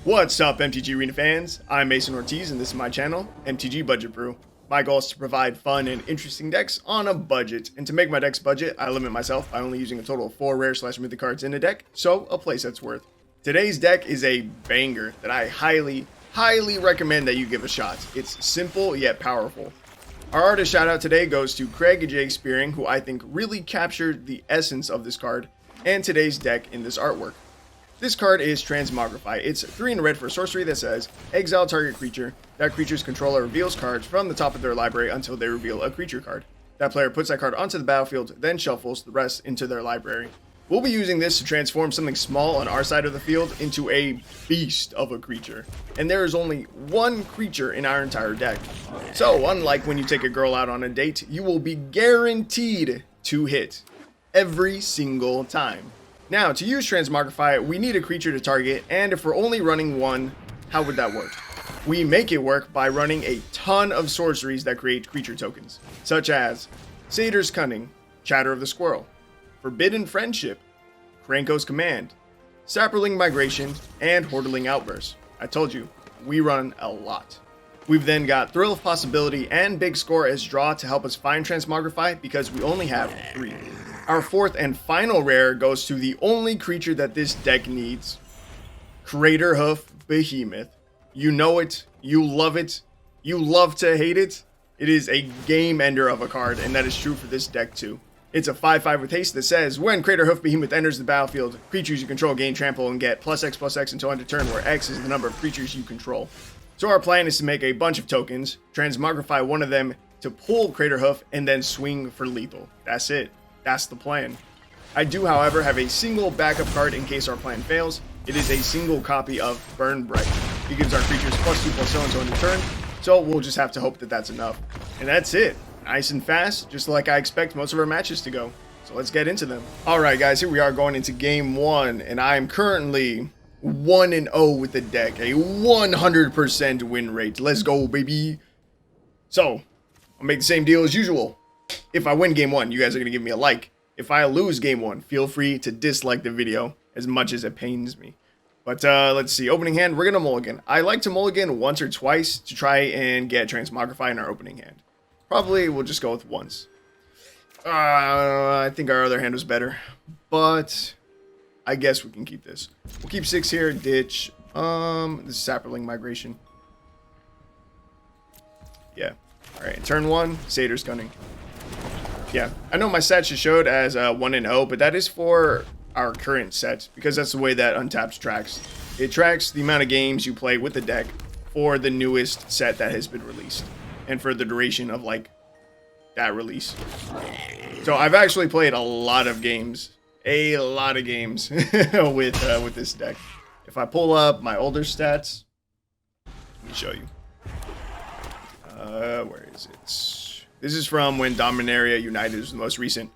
What's up, MTG Arena fans? I'm Mason Ortiz, and this is my channel, MTGBudgetBrew. My goal is to provide fun and interesting decks on a budget, and to make my decks budget, I limit myself by only using a total of 4 rare/mythic cards in a deck, so a playset's worth. Today's deck is a banger that I highly recommend that you give a shot. It's simple yet powerful. Our artist shout out today goes to Craig J. Spearing, who I think really captured the essence of this card and today's deck in this artwork. This card is Transmogrify. It's 3 in red for a sorcery that says, exile target creature. That creature's controller reveals cards from the top of their library until they reveal a creature card. That player puts that card onto the battlefield, then shuffles the rest into their library. We'll be using this to transform something small on our side of the field into a beast of a creature. And there is only one creature in our entire deck. So, unlike when you take a girl out on a date, you will be guaranteed to hit every single time. Now, to use Transmogrify, we need a creature to target, and if we're only running one, how would that work? We make it work by running a ton of sorceries that create creature tokens, such as Satyr's Cunning, Chatter of the Squirrel, Forbidden Friendship, Krenko's Command, Saproling Migration, and Hordeling Outburst. I told you, we run a lot. We've then got Thrill of Possibility and Big Score as draw to help us find Transmogrify because we only have 3. Our 4th and final rare goes to the only creature that this deck needs, Craterhoof Behemoth. You know it, you love it, you love to hate it. It is a game ender of a card, and that is true for this deck too. It's a 5/5 with haste that says, when Craterhoof Behemoth enters the battlefield, creatures you control gain trample and get +X/+X until end of turn, where X is the number of creatures you control. So our plan is to make a bunch of tokens, Transmogrify one of them to pull Craterhoof, and then swing for lethal. That's it. That's the plan. I do, however, have a single backup card in case our plan fails. It is a single copy of Burn Bright. It gives our creatures +2/+0 until end of turn, so we'll just have to hope that that's enough. And that's it. Nice and fast, just like I expect most of our matches to go. So let's get into them. Alright guys, here we are going into game 1, and I am currently 1-0 with the deck. A 100% win rate. Let's go, baby. So, I'll make the same deal as usual. If I win game 1, you guys are going to give me a like. If I lose game 1, feel free to dislike the video as much as it pains me. But let's see. Opening hand, we're going to mulligan. I like to mulligan once or twice to try and get Transmogrify in our opening hand. Probably we'll just go with once. I think our other hand was better. But I guess we can keep this. We'll keep 6 here. Ditch. This is Saproling Migration. Yeah. Alright, turn 1, Satyr's Cunning. Yeah, I know my set just showed as 1-0, but that is for our current set, because that's the way that Untapped tracks. It tracks the amount of games you play with the deck for the newest set that has been released, and for the duration of, like, that release. So I've actually played a lot of games with this deck. If I pull up my older stats, let me show you. Where is it? This is from when Dominaria United was the most recent.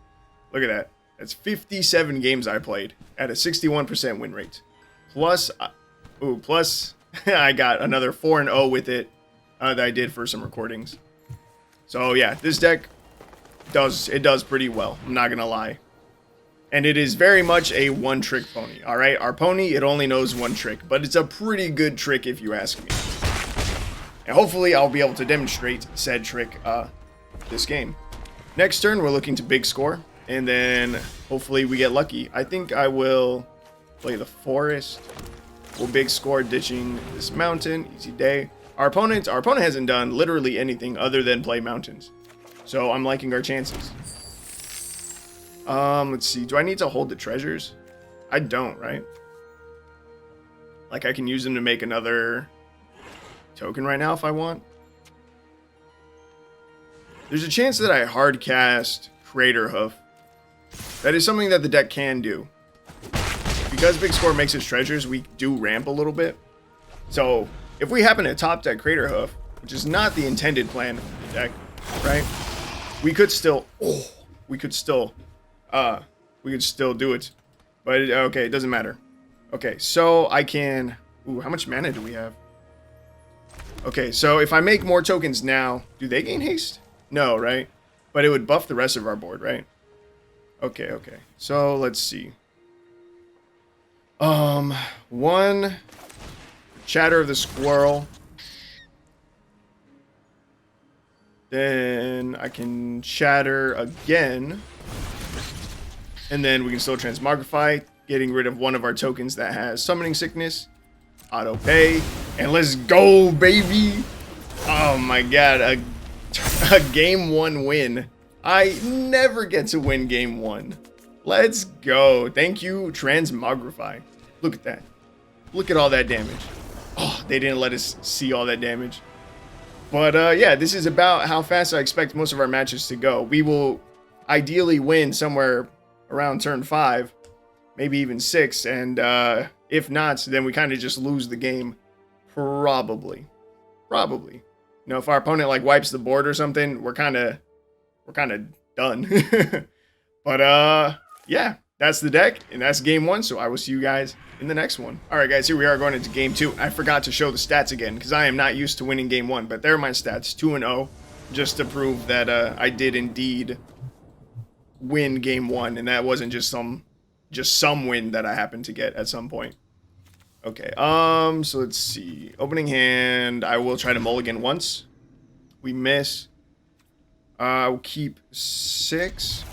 Look at that. That's 57 games I played at a 61% win rate. Plus I got another 4-0 with it that I did for some recordings. So yeah, this deck does pretty well. I'm not gonna lie. And it is very much a one-trick pony. All right, our pony, it only knows one trick, but it's a pretty good trick if you ask me. And hopefully I'll be able to demonstrate said trick this game. Next turn, we're looking to big score, and then hopefully we get lucky. I think I will play the forest. We'll big score, ditching this mountain. Easy day. Our opponent hasn't done literally anything other than play mountains, so I'm liking our chances. Let's see. Do I need to hold the treasures? I don't, right? Like, I can use them to make another token right now if I want. There's a chance that I hard cast Craterhoof. That is something that the deck can do. Because Big Score makes its treasures, we do ramp a little bit. So, if we happen to top deck Craterhoof, which is not the intended plan of the deck, right? We could still do it. But, okay, it doesn't matter. Okay, so I can... Ooh, how much mana do we have? Okay, so if I make more tokens now, do they gain haste? No, right? But it would buff the rest of our board, right? Okay. So let's see. One Chatter of the Squirrel. Then I can Chatter again. And then we can still Transmogrify, getting rid of one of our tokens that has Summoning Sickness. Auto pay. And let's go, baby! Oh my god, a game 1 win. I never get to win game 1. Let's go. Thank you, Transmogrify. Look at that. Look at all that damage. Oh, they didn't let us see all that damage. But yeah, this is about how fast I expect most of our matches to go. We will ideally win somewhere around turn 5, maybe even 6, and if not, then we kind of just lose the game. Probably. You know, if our opponent like wipes the board or something, we're kind of done. But yeah, that's the deck, and that's game 1. So I will see you guys in the next one. All right, guys, here we are going into game 2. I forgot to show the stats again because I am not used to winning game 1, but there are my stats, 2-0, just to prove that I did indeed win game 1, and that wasn't just some win that I happened to get at some point. Okay, so let's see. Opening hand, I will try to mulligan once. We miss. I'll keep 6.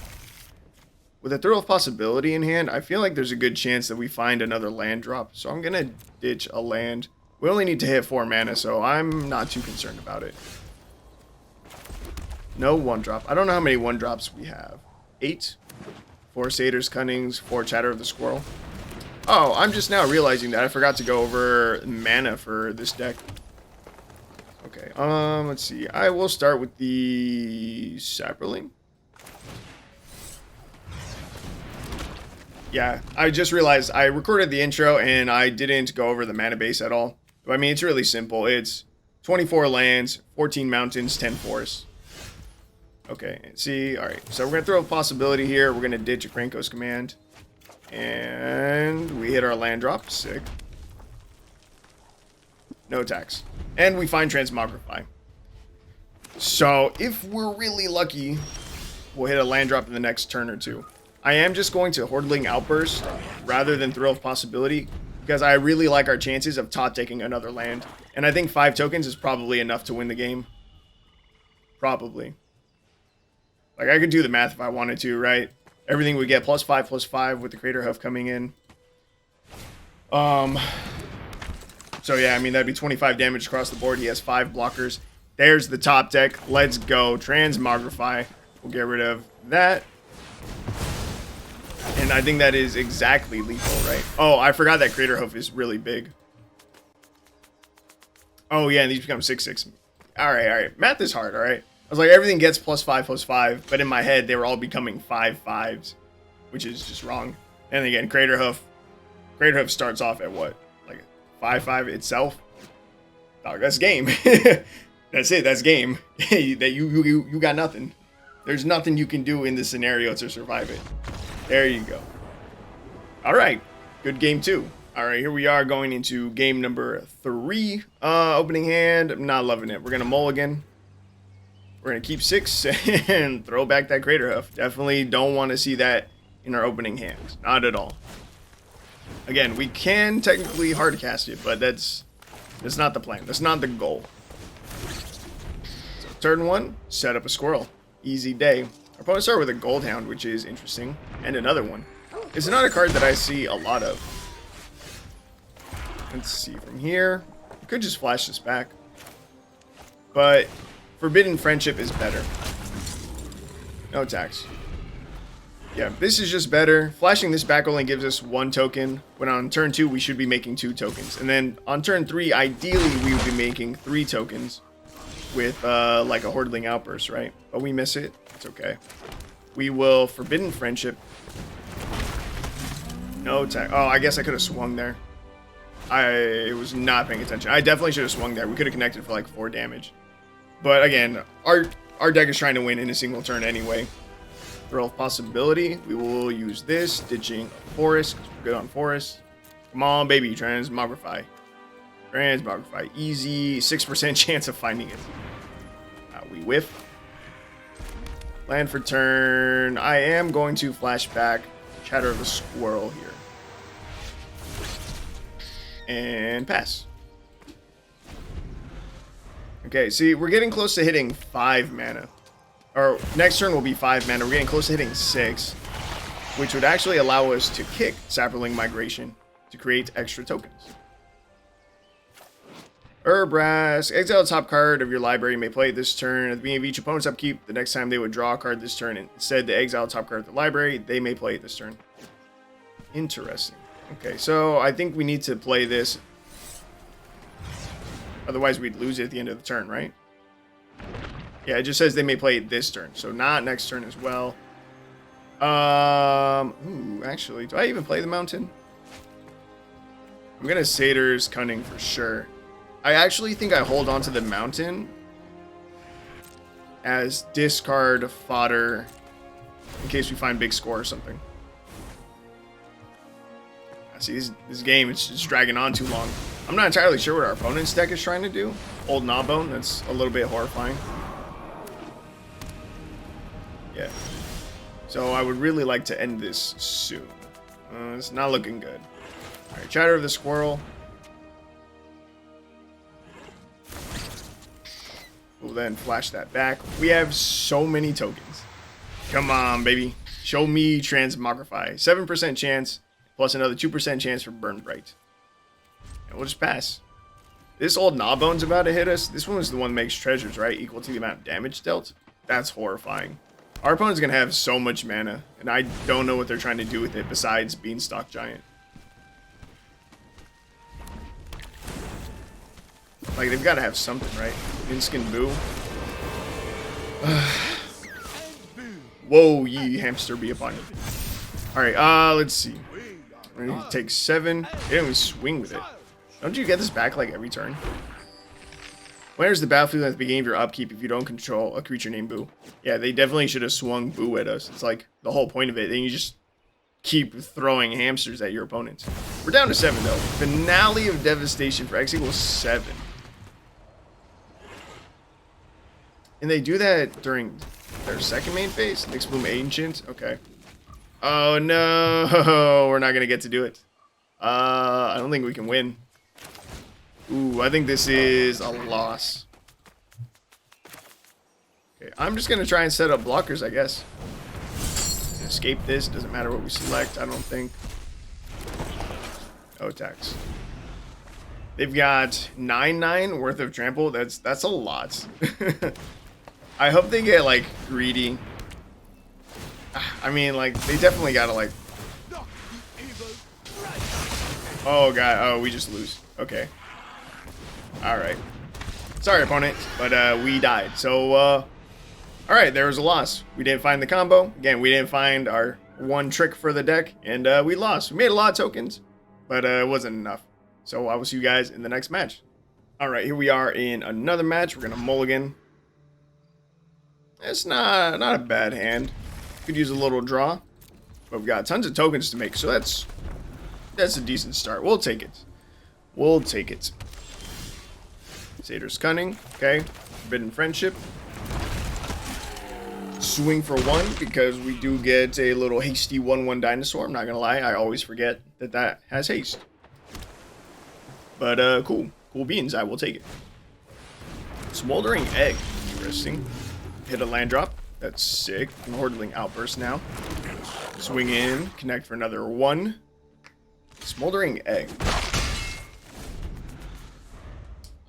With a Thrill of Possibility in hand, I feel like there's a good chance that we find another land drop. So I'm going to ditch a land. We only need to hit 4 mana, so I'm not too concerned about it. No 1-drop. I don't know how many 1-drops we have. 8? 4 Satyrs, Cunnings, 4 Chatter of the Squirrel. Oh, I'm just now realizing that I forgot to go over mana for this deck. Okay, let's see. I will start with the Saproling. Yeah, I just realized I recorded the intro and I didn't go over the mana base at all. I mean, it's really simple. It's 24 lands, 14 mountains, 10 forests. Okay, see, alright. So we're going to throw a possibility here. We're going to ditch a Krenko's command. And we hit our land drop. Sick. No attacks. And we find Transmogrify. So if we're really lucky, we'll hit a land drop in the next turn or two. I am just going to Hordeling Outburst rather than Thrill of Possibility because I really like our chances of top taking another land. And I think 5 tokens is probably enough to win the game. Probably. Like, I could do the math if I wanted to, right? Everything we get +5/+5 with the Craterhoof coming in. So yeah, I mean, that'd be 25 damage across the board. He has 5 blockers. There's the top deck. Let's go. Transmogrify. We'll get rid of that. And I think that is exactly lethal, right? Oh, I forgot that Craterhoof is really big. Oh yeah, and these become 6/6. Alright. Math is hard, alright? I was like, everything gets +5/+5, but in my head, they were all becoming 5/5s, which is just wrong. And again, Craterhoof starts off at what? Like 5/5 itself? Dog, that's game. That's it, that's game. That you got nothing. There's nothing you can do in this scenario to survive it. There you go. Alright, good game 2. Alright, here we are going into game number 3. Opening hand, I'm not loving it. We're going to mulligan. We're going to keep 6 and throw back that Craterhoof. Definitely don't want to see that in our opening hand. Not at all. Again, we can technically hard cast it, but that's not the plan. That's not the goal. So turn 1, set up a Squirrel. Easy day. Our opponent started with a Gold Hound, which is interesting. And another one. It's not a card that I see a lot of. Let's see from here. We could just flash this back. But Forbidden Friendship is better. No attacks. Yeah, this is just better. Flashing this back only gives us 1 token. When on turn 2, we should be making 2 tokens. And then on turn 3, ideally, we would be making 3 tokens with like a Hordeling Outburst, right? But we miss it. It's okay. We will Forbidden Friendship. No attack. Oh, I guess I could have swung there. I was not paying attention. I definitely should have swung there. We could have connected for like 4 damage. But again, our deck is trying to win in a single turn anyway. Thrill of Possibility. We will use this. Ditching Forest, because we're good on Forest. Come on, baby. Transmogrify. Transmogrify. Easy. 6% chance of finding it. We whiff. Land for turn. I am going to flash back Chatter of the Squirrel here. And pass. Okay, see, we're getting close to hitting 5 mana. Or next turn will be 5 mana. We're getting close to hitting 6, which would actually allow us to kick Saproling Migration to create extra tokens. Brass. Exile the top card of your library. You may play it this turn. At the beginning of each opponent's upkeep, the next time they would draw a card this turn, instead the exile the top card of the library, they may play it this turn. Interesting. Okay, so I think we need to play this. Otherwise, we'd lose it at the end of the turn, right? Yeah, it just says they may play it this turn, so not next turn as well. Ooh, actually, do I even play the mountain? I'm gonna Satyr's Cunning for sure. I actually think I hold on to the mountain as discard fodder in case we find big score or something. I see this game, it's just dragging on too long. I'm not entirely sure what our opponent's deck is trying to do. Old Gnawbone, that's a little bit horrifying. Yeah. So I would really like to end this soon. It's not looking good. Alright, Chatter of the Squirrel. We'll then flash that back. We have so many tokens. Come on, baby. Show me Transmogrify. 7% chance, plus another 2% chance for Burn Bright. And we'll just pass. This old Gnawbone's about to hit us. This one was the one that makes treasures, right? Equal to the amount of damage dealt. That's horrifying. Our opponent's going to have so much mana, and I don't know what they're trying to do with it besides Beanstalk Giant. Like, they've got to have something, right? Inskin Boo. Whoa, ye hamster be upon you. Alright, let's see. We're going to take 7. They didn't even swing with it. Don't you get this back, like, every turn? When enters the battlefield at the beginning of your upkeep if you don't control a creature named Boo. Yeah, they definitely should have swung Boo at us. It's like the whole point of it. Then you just keep throwing hamsters at your opponents. We're down to 7, though. Finale of Devastation for X equals 7. And they do that during their second main phase? Nyx Bloom Ancient? Okay. Oh, no. We're not going to get to do it. I don't think we can win. Ooh, I think this is a loss. Okay, I'm just going to try and set up blockers, I guess. Escape this. Doesn't matter what we select, I don't think. Oh, attacks. They've got 9/9 worth of trample. That's a lot. I hope they get, like, greedy. I mean, like, they definitely gotta, like... Oh, God. Oh, we just lose. Okay. Alright. Sorry, opponent, but we died. So, alright, there was a loss. We didn't find the combo. Again, we didn't find our one trick for the deck, and we lost. We made a lot of tokens, but it wasn't enough. So I will see you guys in the next match. Alright, here we are in another match. We're going to mulligan. It's not a bad hand. Could use a little draw, but we've got tons of tokens to make, so that's a decent start. We'll take it. We'll take it. Satyr's Cunning, okay. Forbidden Friendship. Swing for 1 because we do get a little hasty 1/1 dinosaur. I'm not gonna lie, I always forget that has haste. But cool beans. I will take it. Smoldering Egg, interesting. Hit a land drop. That's sick. Hordeling Outburst now. Swing in, connect for another 1. Smoldering Egg.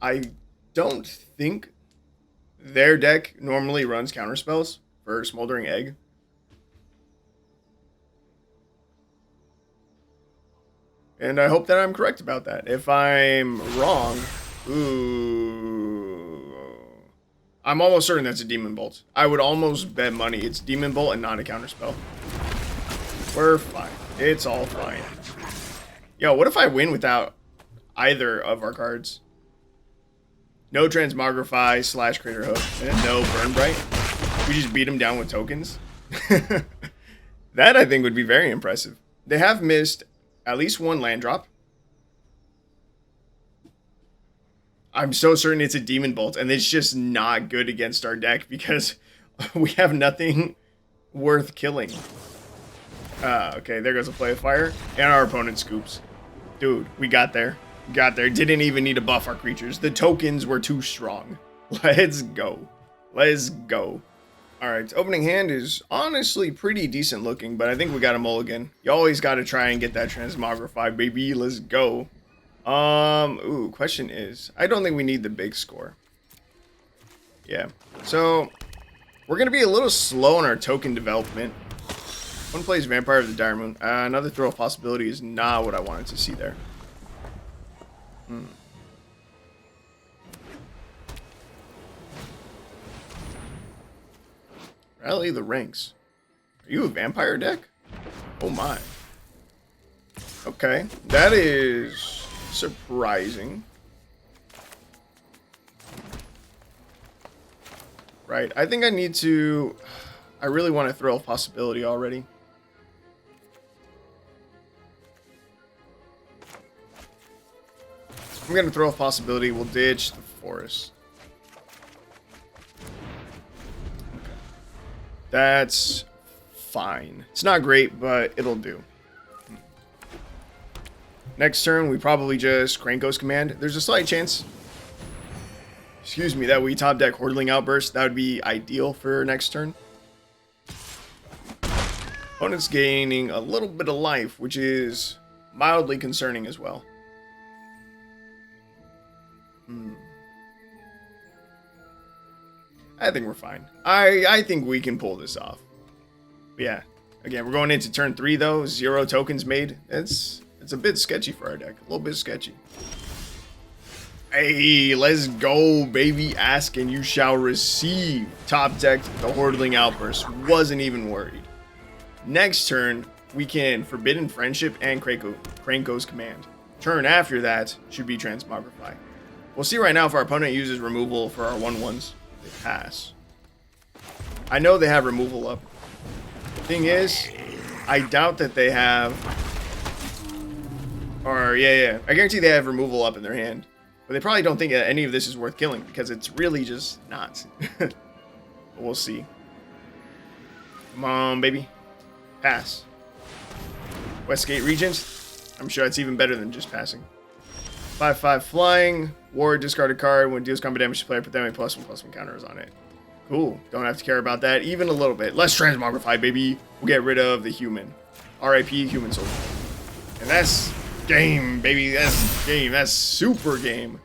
I don't think their deck normally runs counterspells for Smoldering Egg. And I hope that I'm correct about that. If I'm wrong, ooh, I'm almost certain that's a Demon Bolt. I would almost bet money it's Demon Bolt and not a counterspell. We're fine. It's all fine. Yo, what if I win without either of our cards? No Transmogrify / Craterhoof and no Burn Bright. We just beat them down with tokens. That I think would be very impressive. They have missed at least 1 land drop. I'm so certain it's a Demon Bolt, and it's just not good against our deck because we have nothing worth killing. Okay, there goes a play of fire, and our opponent scoops. Dude, we got there. Got there. Didn't even need to buff our creatures. The tokens were too strong. Let's go. Let's go. Alright, opening hand is honestly pretty decent looking, but I think we got a mulligan. You always got to try and get that Transmogrify, baby. Let's go. Ooh, question is, I don't think we need the big score. Yeah, so we're going to be a little slow on our token development. One plays Vampire of the Dire Moon. Another throw of possibility is not what I wanted to see there. Rally the ranks. Are you a vampire deck? Oh my. Okay, that is surprising. Right, I think I need to... I really want to throw a possibility already. I'm going to throw a possibility. We'll ditch the forest. Okay. That's fine. It's not great, but it'll do. Next turn, we probably just Krenko's command. There's a slight chance, excuse me, that we top deck Hordeling Outburst. That would be ideal for next turn. Opponent's gaining a little bit of life, which is mildly concerning as well. I think we're fine. I think we can pull this off. But yeah, again, we're going into turn 3 though. 0 tokens made. It's a bit sketchy for our deck. A little bit sketchy. Hey, let's go, baby. Ask and you shall receive. Top decked the Hordeling Outburst. Wasn't even worried. Next turn, we can Forbidden Friendship and Krenko's command. Turn after that should be Transmogrify. We'll see right now if our opponent uses removal for our 1/1s. They pass. I know they have removal up. Thing is, I doubt that they have... Or, yeah. I guarantee they have removal up in their hand. But they probably don't think that any of this is worth killing, because it's really just not. But we'll see. Come on, baby. Pass. Westgate Regent. I'm sure it's even better than just passing. 5/5 flying. Ward, discard a card. When it deals combat damage to player, put them a +1/+1 counters on it. Cool. Don't have to care about that even a little bit. Let's Transmogrify, baby. We'll get rid of the human. RIP human soldier. And that's game, baby. That's game. That's super game.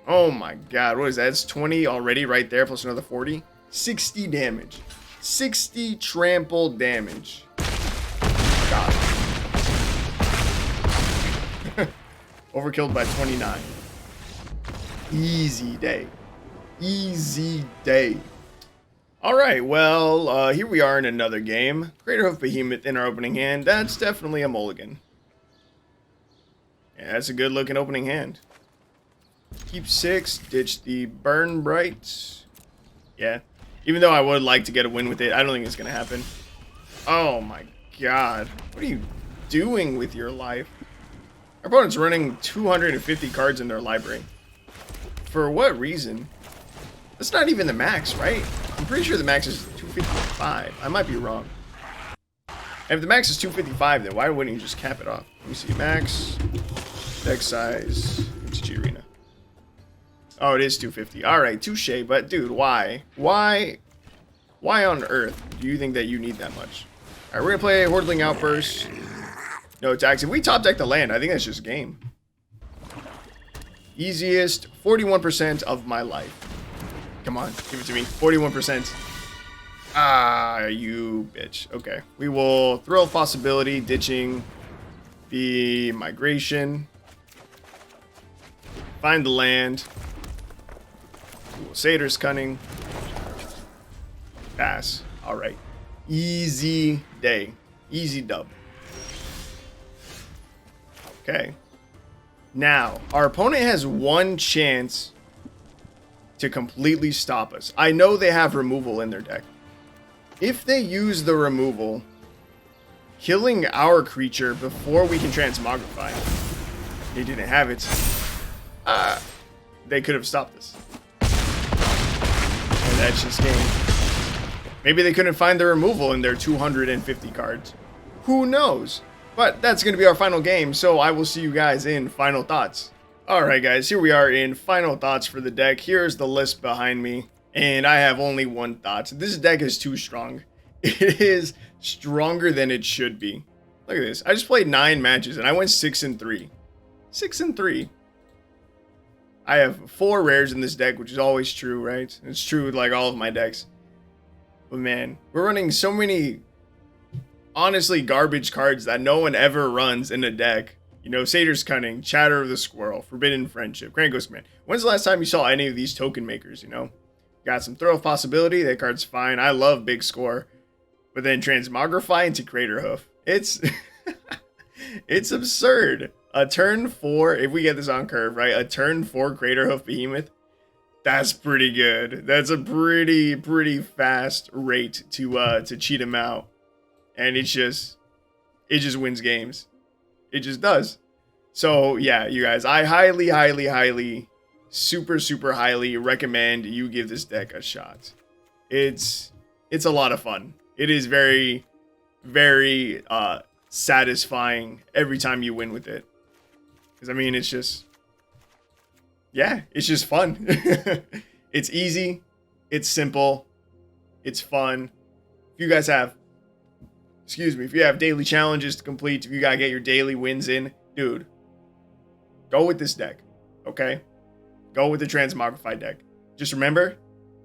Oh my god. What is that? It's 20 already right there, plus another 40. 60 damage. 60 trample damage. God. Overkilled by 29. Easy day. Easy day. Alright, well, here we are in another game. Craterhoof Behemoth in our opening hand. That's definitely a mulligan. Yeah, that's a good looking opening hand. Keep 6, ditch the Burn Bright. Yeah, even though I would like to get a win with it, I don't think it's going to happen. Oh my god. What are you doing with your life? Our opponent's running 250 cards in their library. For what reason? That's not even the max, right? I'm pretty sure the max is 255. I might be wrong. And if the max is 255, then why wouldn't you just cap it off? Let me see. Max, deck size, MTG Arena. Oh, it is 250. Alright, touche. But dude, why? Why on earth do you think that you need that much? Alright, we're going to play Hordeling Outburst. No attacks. If we top deck the land, I think that's just game. Easiest 41% of my life. Come on, give it to me. 41%. Ah, you bitch. Okay. We will throw a possibility, ditching the migration. Find the land. Satyr's Cunning. Pass. Alright. Easy day. Easy dub. Okay. Now, our opponent has one chance to completely stop us. I know they have removal in their deck. If they use the removal, killing our creature before we can Transmogrify, they didn't have it. They could have stopped us. And that's just game. Maybe they couldn't find the removal in their 250 cards. Who knows? But that's going to be our final game, so I will see you guys in final thoughts Alright guys, here we are in final thoughts for the deck. Here's the list behind me, and I have only one thought. This deck is too strong. It is stronger than it should be. Look at this. I just played 9 matches and I went 6-3. 6-3. I have 4 rares in this deck, which is always true, right? It's true with like all of my decks. But man, we're running so many honestly garbage cards that no one ever runs in a deck. You know, Satyr's Cunning, Chatter of the Squirrel, Forbidden Friendship, Krenko's Command. When's the last time you saw any of these token makers, you know? Got some throw possibility, that card's fine. I love big score. But then Transmogrify into Craterhoof. It's it's absurd. A turn 4, if we get this on curve, right? A turn 4 Craterhoof Behemoth. That's pretty good. That's a pretty fast rate to cheat him out. And it just wins games. It just does. So yeah, you guys, I highly, super highly recommend you give this deck a shot. It's a lot of fun. It is very satisfying every time you win with it. Because I mean, it's just, yeah, it's just fun. It's easy, it's simple, it's fun. If you guys have, if you have daily challenges to complete, if you gotta get your daily wins in, dude, go with this deck, okay? Go with the Transmogrify deck. Just remember,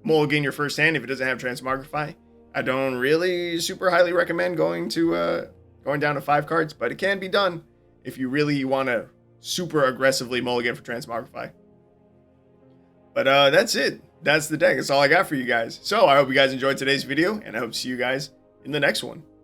mulligan your first hand if it doesn't have Transmogrify. I don't really super highly recommend going down to 5 cards, but it can be done if you really want to super aggressively mulligan for Transmogrify. But that's it. That's the deck. That's all I got for you guys. So I hope you guys enjoyed today's video, and I hope to see you guys in the next one.